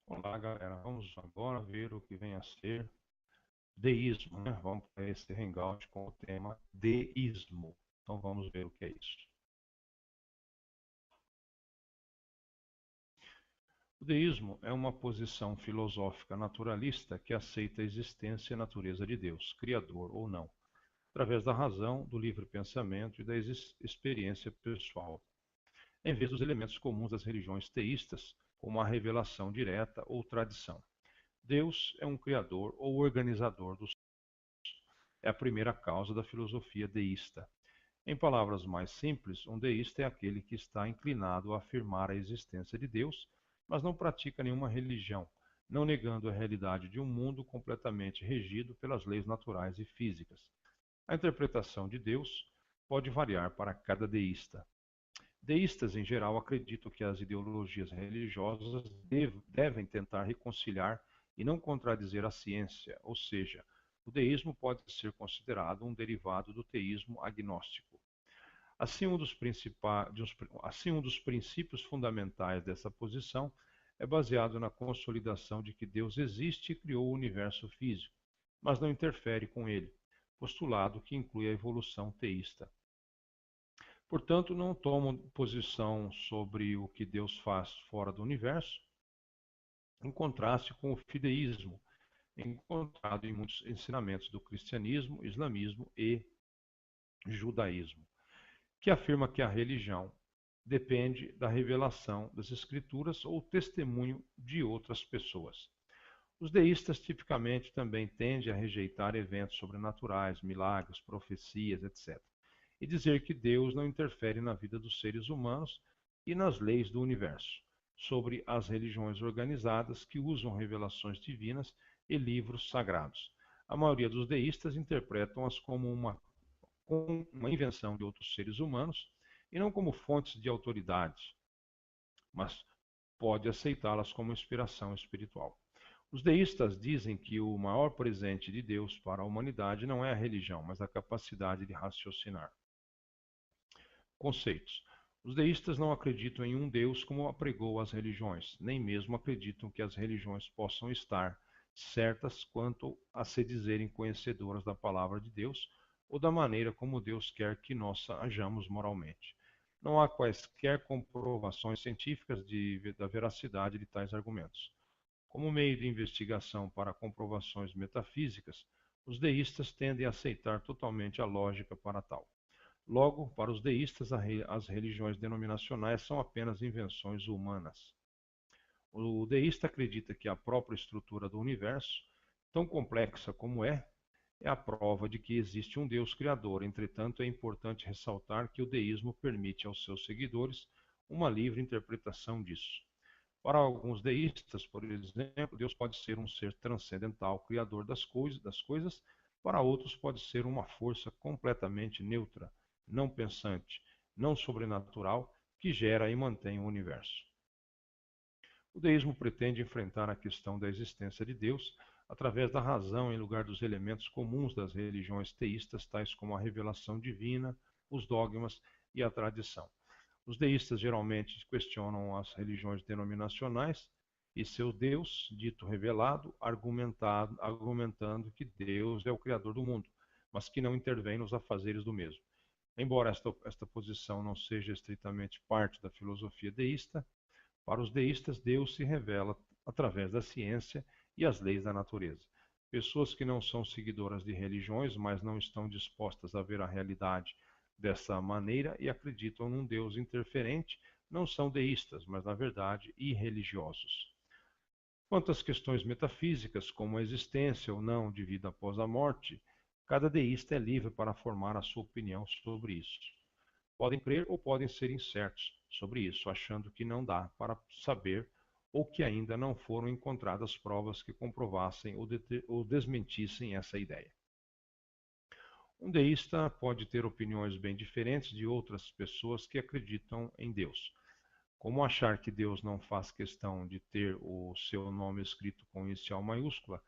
Olá, galera. Vamos agora ver o que vem a ser deísmo, né? Vamos para esse hangout com o tema deísmo. Então vamos ver o que é isso. O deísmo é uma posição filosófica naturalista que aceita a existência e a natureza de Deus, criador ou não, através da razão, do livre pensamento e da experiência pessoal, em vez dos elementos comuns das religiões teístas, como a revelação direta ou tradição. Deus é um criador ou organizador dos é a primeira causa da filosofia deísta. Em palavras mais simples, um deísta é aquele que está inclinado a afirmar a existência de Deus, mas não pratica nenhuma religião, não negando a realidade de um mundo completamente regido pelas leis naturais e físicas. A interpretação de Deus pode variar para cada deísta. Deístas, em geral, acreditam que as ideologias religiosas devem tentar reconciliar e não contradizer a ciência, ou seja, o deísmo pode ser considerado um derivado do teísmo agnóstico. Assim, um dos princípios fundamentais dessa posição é baseado na consolidação de que Deus existe e criou o universo físico, mas não interfere com ele, postulado que inclui a evolução teísta. Portanto, não tomam posição sobre o que Deus faz fora do universo, em contraste com o fideísmo, encontrado em muitos ensinamentos do cristianismo, islamismo e judaísmo, que afirma que a religião depende da revelação das escrituras ou testemunho de outras pessoas. Os deístas tipicamente também tendem a rejeitar eventos sobrenaturais, milagres, profecias, etc., e dizer que Deus não interfere na vida dos seres humanos e nas leis do universo, sobre as religiões organizadas que usam revelações divinas e livros sagrados. A maioria dos deístas interpretam-as como uma invenção de outros seres humanos e não como fontes de autoridade, mas pode aceitá-las como inspiração espiritual. Os deístas dizem que o maior presente de Deus para a humanidade não é a religião, mas a capacidade de raciocinar. Conceitos. Os deístas não acreditam em um Deus como apregou as religiões, nem mesmo acreditam que as religiões possam estar certas quanto a se dizerem conhecedoras da palavra de Deus ou da maneira como Deus quer que nós ajamos moralmente. Não há quaisquer comprovações científicas da veracidade de tais argumentos. Como meio de investigação para comprovações metafísicas, os deístas tendem a aceitar totalmente a lógica para tal. Logo, para os deístas, as religiões denominacionais são apenas invenções humanas. O deísta acredita que a própria estrutura do universo, tão complexa como é a prova de que existe um Deus criador. Entretanto, é importante ressaltar que o deísmo permite aos seus seguidores uma livre interpretação disso. Para alguns deístas, por exemplo, Deus pode ser um ser transcendental, criador das coisas. Para outros, pode ser uma força completamente neutra, não pensante, não sobrenatural, que gera e mantém o universo. O deísmo pretende enfrentar a questão da existência de Deus através da razão em lugar dos elementos comuns das religiões teístas, tais como a revelação divina, os dogmas e a tradição. Os deístas geralmente questionam as religiões denominacionais e seu Deus, dito revelado, argumentando que Deus é o criador do mundo, mas que não intervém nos afazeres do mesmo. Embora esta posição não seja estritamente parte da filosofia deísta, para os deístas Deus se revela através da ciência e as leis da natureza. Pessoas que não são seguidoras de religiões, mas não estão dispostas a ver a realidade dessa maneira e acreditam num Deus interferente, não são deístas, mas na verdade irreligiosos. Quanto às questões metafísicas, como a existência ou não de vida após a morte, cada deísta é livre para formar a sua opinião sobre isso. Podem crer ou podem ser incertos sobre isso, achando que não dá para saber ou que ainda não foram encontradas provas que comprovassem ou desmentissem essa ideia. Um deísta pode ter opiniões bem diferentes de outras pessoas que acreditam em Deus. Como achar que Deus não faz questão de ter o seu nome escrito com inicial maiúscula,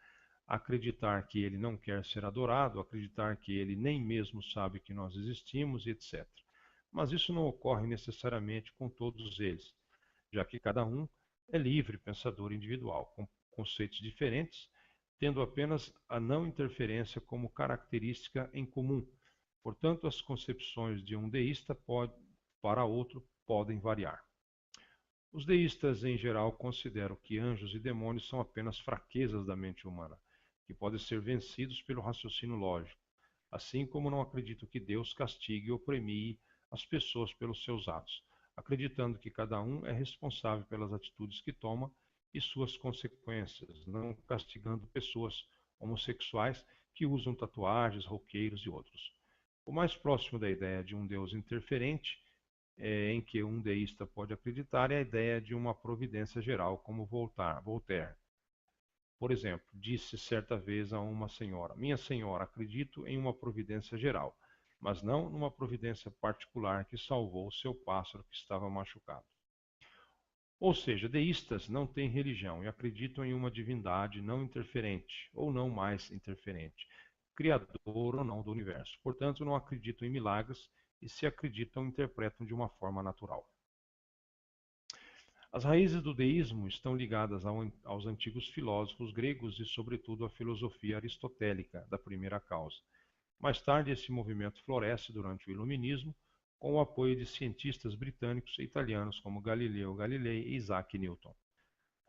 acreditar que ele não quer ser adorado, acreditar que ele nem mesmo sabe que nós existimos, etc. Mas isso não ocorre necessariamente com todos eles, já que cada um é livre pensador individual, com conceitos diferentes, tendo apenas a não interferência como característica em comum. Portanto, as concepções de um deísta para outro podem variar. Os deístas, em geral, consideram que anjos e demônios são apenas fraquezas da mente humana, que podem ser vencidos pelo raciocínio lógico, assim como não acreditam que Deus castigue ou premie as pessoas pelos seus atos, acreditando que cada um é responsável pelas atitudes que toma e suas consequências, não castigando pessoas homossexuais que usam tatuagens, roqueiros e outros. O mais próximo da ideia de um Deus interferente em que um deísta pode acreditar é a ideia de uma providência geral, como Voltaire. Por exemplo, disse certa vez a uma senhora: Minha senhora, acredito em uma providência geral, mas não numa providência particular que salvou o seu pássaro que estava machucado. Ou seja, deístas não têm religião e acreditam em uma divindade não interferente, ou não mais interferente, criador ou não do universo. Portanto, não acreditam em milagres e, se acreditam, interpretam de uma forma natural. As raízes do deísmo estão ligadas aos antigos filósofos gregos e, sobretudo, à filosofia aristotélica da primeira causa. Mais tarde, esse movimento floresce durante o Iluminismo, com o apoio de cientistas britânicos e italianos como Galileu Galilei e Isaac Newton.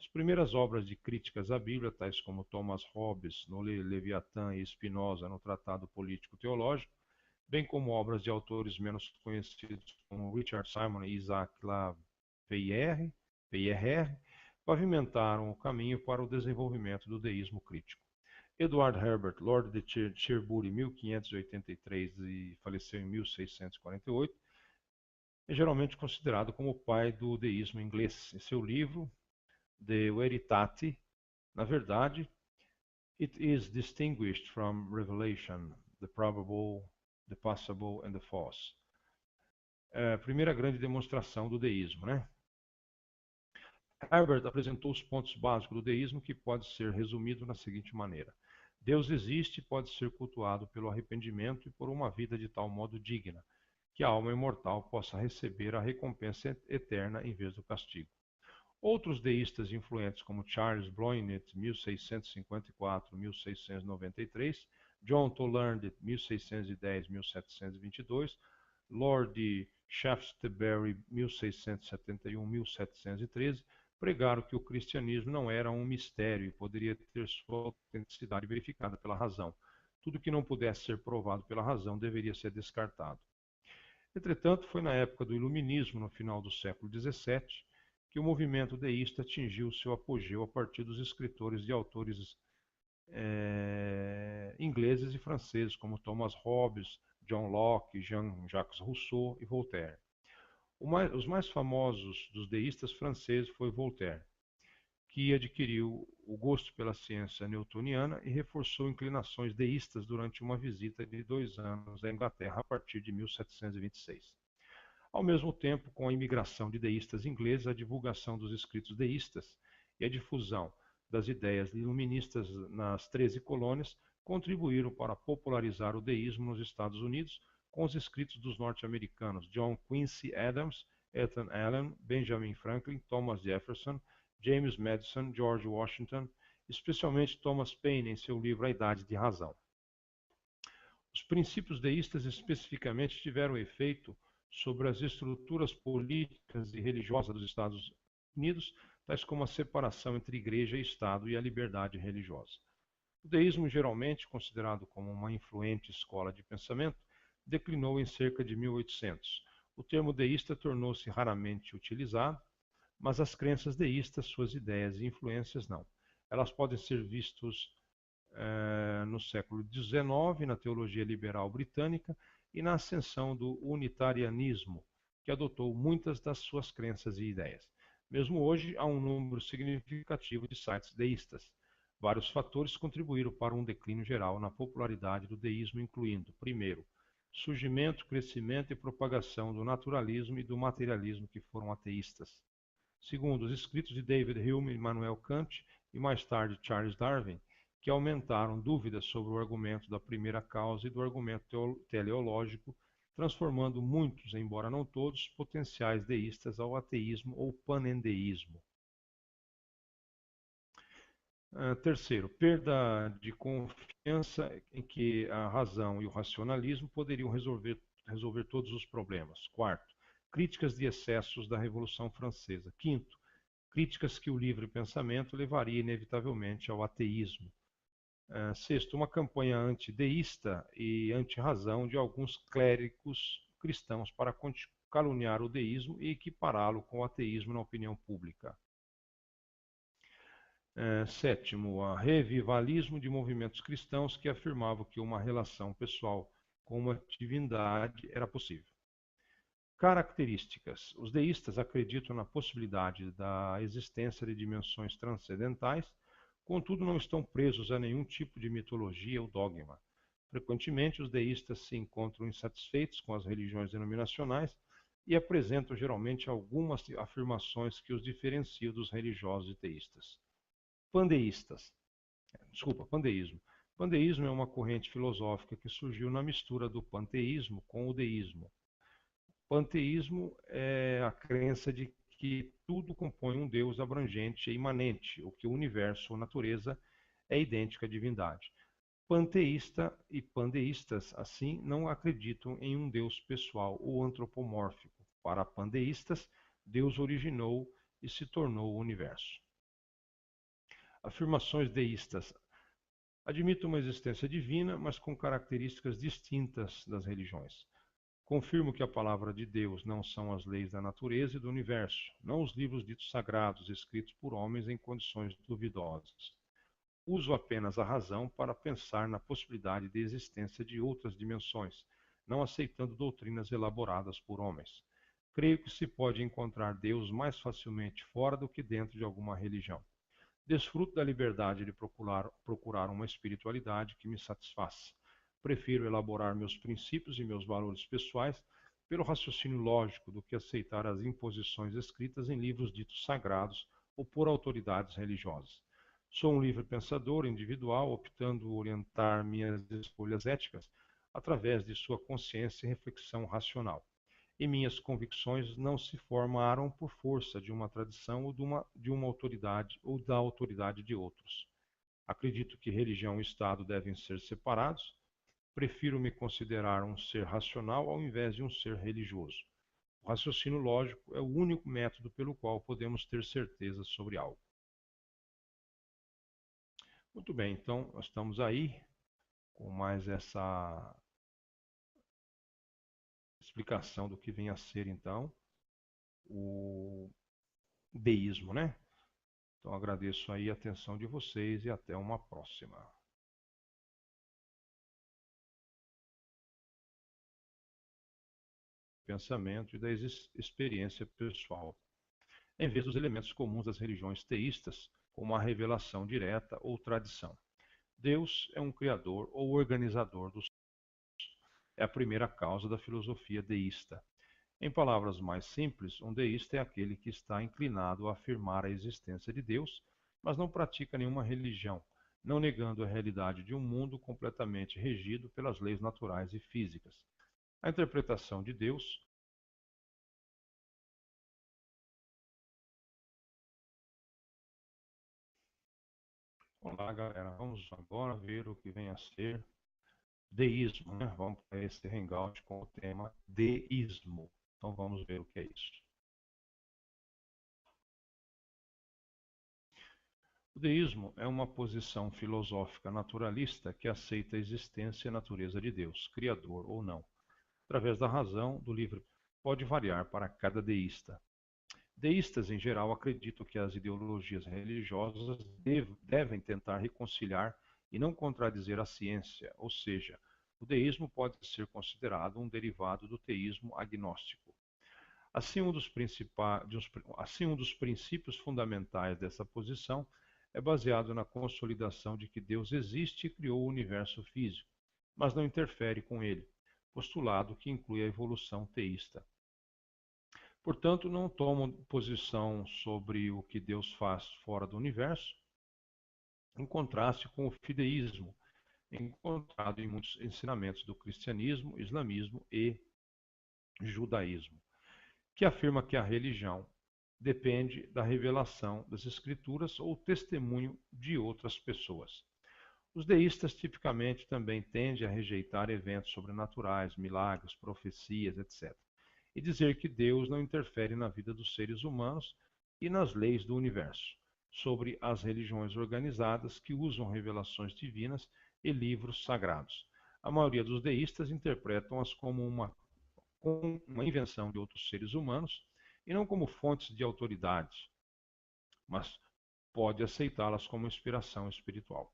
As primeiras obras de críticas à Bíblia, tais como Thomas Hobbes no Leviatã e Spinoza no Tratado Político Teológico, bem como obras de autores menos conhecidos como Richard Simon e Isaac Lapeyre, pavimentaram o caminho para o desenvolvimento do deísmo crítico. Edward Herbert, Lord de Cherbury, 1583 e faleceu em 1648, é geralmente considerado como o pai do deísmo inglês. Em seu livro, De Veritate, na verdade, it is distinguished from revelation, the probable, the possible and the false. É a primeira grande demonstração do deísmo, né? Herbert apresentou os pontos básicos do deísmo, que pode ser resumido na seguinte maneira: Deus existe e pode ser cultuado pelo arrependimento e por uma vida de tal modo digna, que a alma imortal possa receber a recompensa eterna em vez do castigo. Outros deístas influentes, como Charles Bloynett, 1654-1693, John Toland, 1610-1722, Lord Shaftesbury, 1671-1713, pregaram que o cristianismo não era um mistério e poderia ter sua autenticidade verificada pela razão. Tudo que não pudesse ser provado pela razão deveria ser descartado. Entretanto, foi na época do Iluminismo, no final do século XVII, que o movimento deísta atingiu seu apogeu a partir dos escritores e autores ingleses e franceses, como Thomas Hobbes, John Locke, Jean-Jacques Rousseau e Voltaire. Os mais famosos dos deístas franceses foi Voltaire, que adquiriu o gosto pela ciência newtoniana e reforçou inclinações deístas durante uma visita de 2 anos à Inglaterra a partir de 1726. Ao mesmo tempo, com a imigração de deístas ingleses, a divulgação dos escritos deístas e a difusão das ideias iluministas nas 13 colônias contribuíram para popularizar o deísmo nos Estados Unidos, com os escritos dos norte-americanos John Quincy Adams, Ethan Allen, Benjamin Franklin, Thomas Jefferson, James Madison, George Washington, especialmente Thomas Paine em seu livro A Idade de Razão. Os princípios deístas especificamente tiveram efeito sobre as estruturas políticas e religiosas dos Estados Unidos, tais como a separação entre igreja e Estado e a liberdade religiosa. O deísmo, geralmente considerado como uma influente escola de pensamento, declinou em cerca de 1800. O termo deísta tornou-se raramente utilizado, mas as crenças deístas, suas ideias e influências não. Elas podem ser vistas no século XIX, na teologia liberal britânica, e na ascensão do unitarianismo, que adotou muitas das suas crenças e ideias. Mesmo hoje, há um número significativo de sites deístas. Vários fatores contribuíram para um declínio geral na popularidade do deísmo, incluindo, primeiro, surgimento, crescimento e propagação do naturalismo e do materialismo, que foram ateístas. Segundo, os escritos de David Hume, Immanuel Kant e mais tarde Charles Darwin, que aumentaram dúvidas sobre o argumento da primeira causa e do argumento teleológico, transformando muitos, embora não todos, potenciais deístas ao ateísmo ou panendeísmo. Terceiro, perda de confiança em que a razão e o racionalismo poderiam resolver todos os problemas. Quarto, críticas de excessos da Revolução Francesa. Quinto, críticas que o livre pensamento levaria inevitavelmente ao ateísmo. Sexto, uma campanha antideísta e anti-razão de alguns clérigos cristãos para caluniar o deísmo e equipará-lo com o ateísmo na opinião pública. Sétimo, o revivalismo de movimentos cristãos que afirmavam que uma relação pessoal com uma divindade era possível. Características. Os deístas acreditam na possibilidade da existência de dimensões transcendentais, contudo não estão presos a nenhum tipo de mitologia ou dogma. Frequentemente, os deístas se encontram insatisfeitos com as religiões denominacionais e apresentam geralmente algumas afirmações que os diferenciam dos religiosos e teístas. Pandeísmo. Pandeísmo é uma corrente filosófica que surgiu na mistura do panteísmo com o deísmo. Panteísmo é a crença de que tudo compõe um Deus abrangente e imanente, o que o universo ou natureza é idêntica à divindade. Panteísta e pandeístas, assim, não acreditam em um Deus pessoal ou antropomórfico. Para pandeístas, Deus originou e se tornou o universo. Afirmações deístas admitem uma existência divina, mas com características distintas das religiões. Confirmo que a palavra de Deus não são as leis da natureza e do universo, não os livros ditos sagrados escritos por homens em condições duvidosas. Uso apenas a razão para pensar na possibilidade de existência de outras dimensões, não aceitando doutrinas elaboradas por homens. Creio que se pode encontrar Deus mais facilmente fora do que dentro de alguma religião. Desfruto da liberdade de procurar uma espiritualidade que me satisfaça. Prefiro elaborar meus princípios e meus valores pessoais pelo raciocínio lógico do que aceitar as imposições escritas em livros ditos sagrados ou por autoridades religiosas. Sou um livre pensador individual, optando orientar minhas escolhas éticas através de sua consciência e reflexão racional. E minhas convicções não se formaram por força de uma tradição ou de uma autoridade ou da autoridade de outros. Acredito que religião e Estado devem ser separados. Prefiro me considerar um ser racional ao invés de um ser religioso. O raciocínio lógico é o único método pelo qual podemos ter certeza sobre algo. Muito bem, então nós estamos aí com mais essa explicação do que vem a ser então o deísmo, né? Então agradeço aí a atenção de vocês e até uma próxima. Pensamento e da experiência pessoal, em vez dos elementos comuns das religiões teístas, como a revelação direta ou tradição. Deus é um criador ou organizador dos é a primeira causa da filosofia deísta. Em palavras mais simples, um deísta é aquele que está inclinado a afirmar a existência de Deus, mas não pratica nenhuma religião, não negando a realidade de um mundo completamente regido pelas leis naturais e físicas. A interpretação de Deus. Olá, galera. Vamos agora ver o que vem a ser deísmo, né? Vamos para esse hangout com o tema deísmo. Então vamos ver o que é isso. O deísmo é uma posição filosófica naturalista que aceita a existência e a natureza de Deus, criador ou não, através da razão do livre. Pode variar para cada deísta. Deístas, em geral, acreditam que as ideologias religiosas devem tentar reconciliar e não contradizer a ciência, ou seja, o deísmo pode ser considerado um derivado do teísmo agnóstico. Assim, um dos princípios fundamentais dessa posição é baseado na consolidação de que Deus existe e criou o universo físico, mas não interfere com ele, postulado que inclui a evolução teísta. Portanto, não tomam posição sobre o que Deus faz fora do universo, em contraste com o fideísmo, encontrado em muitos ensinamentos do cristianismo, islamismo e judaísmo, que afirma que a religião depende da revelação das Escrituras ou testemunho de outras pessoas. Os deístas tipicamente também tendem a rejeitar eventos sobrenaturais, milagres, profecias, etc., e dizer que Deus não interfere na vida dos seres humanos e nas leis do universo. Sobre as religiões organizadas que usam revelações divinas e livros sagrados. A maioria dos deístas interpretam-as como uma invenção de outros seres humanos e não como fontes de autoridade, mas pode aceitá-las como inspiração espiritual.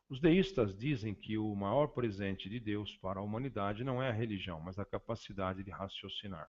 Os deístas dizem que o maior presente de Deus para a humanidade não é a religião, mas a capacidade de raciocinar.